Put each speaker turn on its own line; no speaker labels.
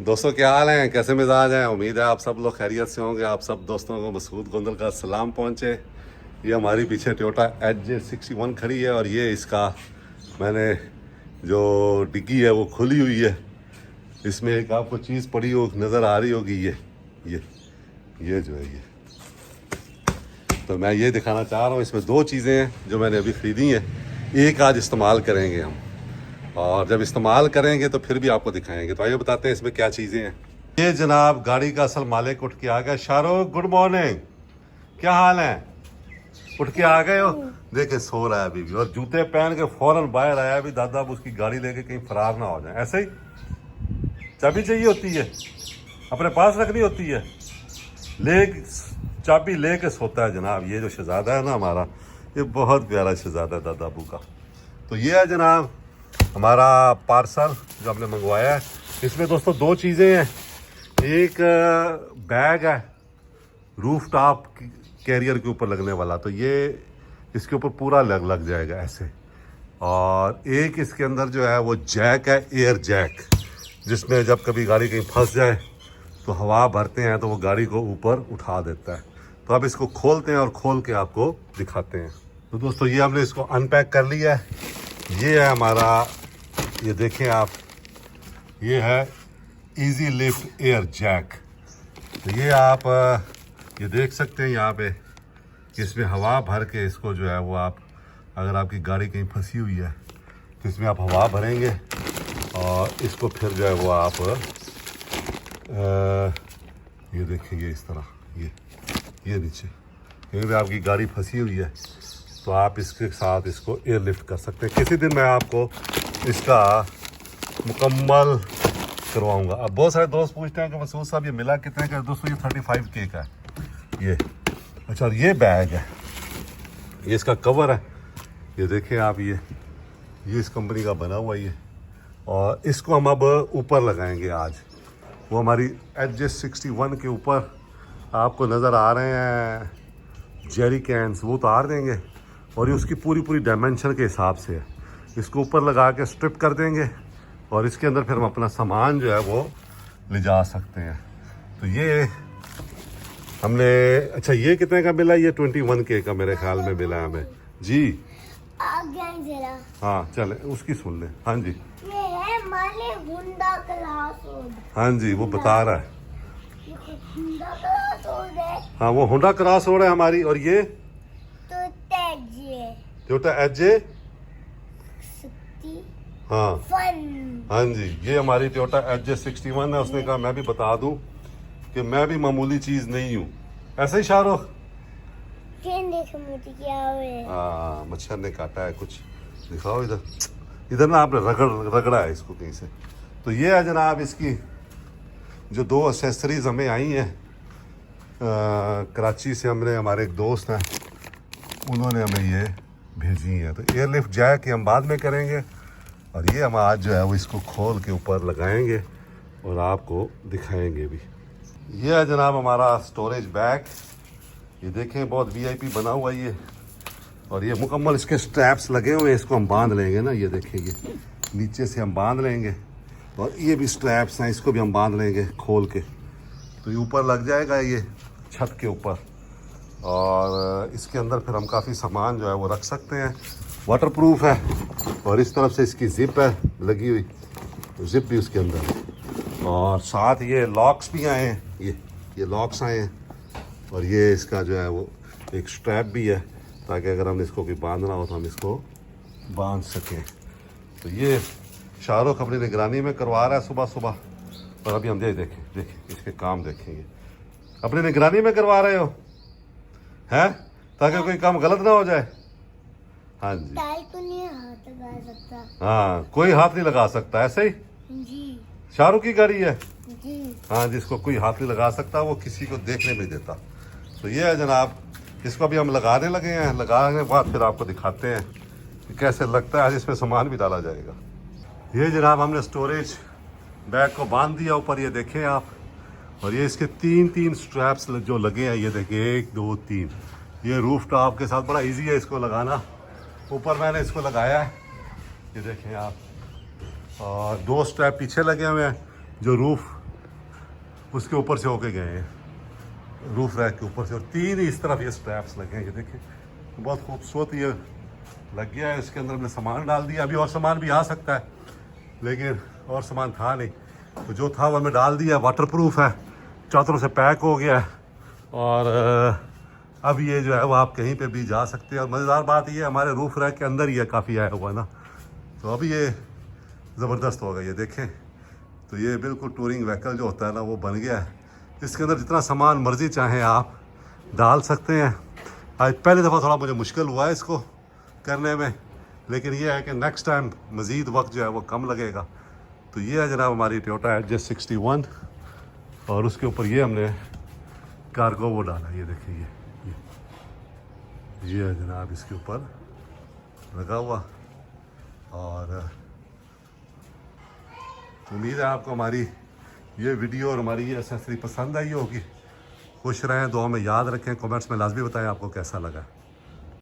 दोस्तों क्या हाल है, कैसे मिजाज हैं। उम्मीद है आप सब लोग खैरियत से होंगे। आप सब दोस्तों को मसूद गोंदल का सलाम पहुंचे। ये हमारी पीछे टोयोटा HJ61 खड़ी है और ये इसका मैंने जो डिग्गी है वो खुली हुई है। इसमें एक आपको चीज़ पड़ी हो नज़र आ रही होगी, ये जो है ये। तो मैं ये दिखाना चाह रहा हूँ। इसमें दो चीज़ें हैं जो मैंने अभी ख़रीदी हैं। एक आज इस्तेमाल करेंगे हम, और जब इस्तेमाल करेंगे तो फिर भी आपको दिखाएंगे। तो आइए बताते हैं इसमें क्या चीज़ें हैं। ये जनाब गाड़ी का असल मालिक उठ के आ गया। शाहरुख गुड मॉर्निंग, क्या हाल है? उठ के आ गए हो? देखे सो रहा है अभी भी, और जूते पहन के फौरन बाहर आया अभी। दादा अब उसकी गाड़ी लेके कहीं फरार ना हो जाए। ऐसे ही चाबी चाहिए होती है, अपने पास रखनी होती है। ले चाबी ले के सोता है जनाब। ये जो शहजादा है ना हमारा, ये बहुत प्यारा शहजादा है दादा अबू का। तो ये है जनाब हमारा पार्सल जो हमने मंगवाया है। इसमें दोस्तों दो चीज़ें हैं। एक बैग है रूफ टॉप कैरियर के ऊपर लगने वाला, तो ये इसके ऊपर पूरा लग जाएगा ऐसे। और एक इसके अंदर जो है वो जैक है, एयर जैक, जिसमें जब कभी गाड़ी कहीं फंस जाए तो हवा भरते हैं तो वो गाड़ी को ऊपर उठा देता है। तो अब इसको खोलते हैं और खोल के आपको दिखाते हैं। तो दोस्तों ये हमने इसको अनपैक कर लिया है। ये है हमारा, ये देखें आप, ये है इजी लिफ्ट एयर जैक। तो ये आप ये देख सकते हैं यहाँ पे, इसमें हवा भर के इसको जो है वो आप, अगर आपकी गाड़ी कहीं फंसी हुई है तो इसमें आप हवा भरेंगे और इसको फिर जो है वो आप ये देखिए, ये इस तरह, ये नीचे कहीं भी आपकी गाड़ी फंसी हुई है तो आप इसके साथ इसको एयर लिफ्ट कर सकते हैं। किसी दिन मैं आपको इसका मुकम्मल करवाऊंगा। अब बहुत सारे दोस्त पूछते हैं कि मसूद साहब ये मिला कितने का? दोस्तों ये 35K का है ये। अच्छा, और ये बैग है, ये इसका कवर है, ये देखें आप, ये इस कंपनी का बना हुआ ये। और इसको हम अब ऊपर लगाएंगे आज। वो हमारी HJ61 के ऊपर आपको नज़र आ रहे हैं जेरी कैंस, वो उतार देंगे और ये उसकी पूरी डायमेंशन के हिसाब से है। इसको ऊपर लगा के स्ट्रिप कर देंगे और इसके अंदर फिर हम अपना सामान जो है वो ले जा सकते हैं। तो ये हमने, अच्छा ये कितने का मिला? ये 21K का मेरे ख्याल में मिला हमें जी। हाँ चले उसकी सुन ले। हाँ जी,
ये है माले हुंडा क्लास रोड।
हाँ जी वो बता रहा है।
हुंडा क्लास रोड है।
हाँ वो होंडा क्रॉस रोड है हमारी। और ये
तो तेज है
टोयोटा HJ,
सिक्सटी
हाँ
फन।
हाँ जी, ये हमारी टोयोटा HJ61 है। उसने कहा मैं भी बता दूं कि मैं भी मामूली चीज़ नहीं हूँ। ऐसे ही शाहरुख?
देखो मुझे क्या हुआ।
हाँ मच्छर ने काटा है कुछ, दिखाओ इधर ना आपने रगड़ा है इसको कहीं से। तो ये है जनाब इसकी जो दो एक्सेसरीज हमें आई हैं कराची से। हमने, हमारे एक दोस्त हैं, उन्होंने हमें ये भेजी हैं। तो एयरलिफ्ट जैक हम बाद में करेंगे और ये हम आज जो है वो इसको खोल के ऊपर लगाएंगे और आपको दिखाएंगे भी। ये है जनाब हमारा स्टोरेज बैग। ये देखें बहुत VIP बना हुआ ये, और ये मुकम्मल इसके स्ट्रैप्स लगे हुए हैं। इसको हम बांध लेंगे ना, ये देखें, ये नीचे से हम बांध लेंगे और ये भी स्ट्रैप्स हैं, इसको भी हम बांध लेंगे खोल के। तो ये ऊपर लग जाएगा ये छत के ऊपर, और इसके अंदर फिर हम काफ़ी सामान जो है वो रख सकते हैं। वाटरप्रूफ है और इस तरफ से इसकी जिप है लगी हुई, जिप भी उसके अंदर। और साथ ये लॉक्स भी आए हैं, ये लॉक्स आए हैं। और ये इसका जो है वो एक स्ट्रैप भी है, ताकि अगर हमने इसको भी बांधना हो तो हम इसको बांध सकें। तो ये शाहरुख अपनी निगरानी में करवा रहा है सुबह। और अभी हम देखें इसके काम देखेंगे। अपनी निगरानी में करवा रहे हो हैं, ताकि कोई काम गलत ना हो जाए। हाँ जी,
टाई को नहीं हाथ लगा सकता।
हाँ कोई हाथ नहीं लगा सकता, ऐसे ही
जी
शाहरुख की गाड़ी है
जी।
हाँ, जिसको कोई हाथ नहीं लगा सकता, वो किसी को देखने नहीं देता। तो ये है जनाब, इसको अभी हम लगाने लगे हैं। लगाने के बाद फिर आपको दिखाते हैं कि कैसे लगता है। आज इसमें सामान भी डाला जाएगा। ये जनाब हमने स्टोरेज बैग को बांध दिया ऊपर, ये देखें आप। और ये इसके तीन स्ट्रैप्स जो लगे हैं, ये देखिए 1 2 3। ये रूफ टॉप के साथ बड़ा इजी है इसको लगाना। ऊपर मैंने इसको लगाया है, ये देखें आप। और 2 स्ट्रैप पीछे लगे हुए हैं जो रूफ उसके ऊपर से होके गए हैं, रूफ रैक के ऊपर से। और 3 ही इस तरफ ये स्ट्रैप्स लगे हैं, ये देखिए बहुत खूबसूरत ये लग गया है। इसके अंदर हमने सामान डाल दिया, अभी और सामान भी आ सकता है लेकिन और सामान था नहीं, तो जो था वो हमें डाल दिया। वाटरप्रूफ है, चादरों से पैक हो गया है और अब ये जो है वो आप कहीं पे भी जा सकते हैं। और मज़ेदार बात ये हमारे रूफ रैक के अंदर ही है, काफ़ी आया हुआ है ना, तो अभी ये ज़बरदस्त होगा। ये देखें तो ये बिल्कुल टूरिंग व्हीकल जो होता है ना वो बन गया है। इसके अंदर जितना सामान मर्ज़ी चाहें आप डाल सकते हैं। आज पहली दफ़ा थोड़ा मुझे मुश्किल हुआ है इसको करने में, लेकिन ये है कि नेक्स्ट टाइम मज़ीद वक्त जो है वो कम लगेगा। तो ये है जनाब हमारी टोयोटा एडजेस 61 और उसके ऊपर ये हमने कार्गो वो डाला। ये देखिए ये है जनाब इसके ऊपर लगा हुआ। और उम्मीद है आपको हमारी ये वीडियो और हमारी ये एसेसरी पसंद आई होगी। खुश रहें, दुआ में याद रखें, कमेंट्स में लाजमी बताएं आपको कैसा लगा।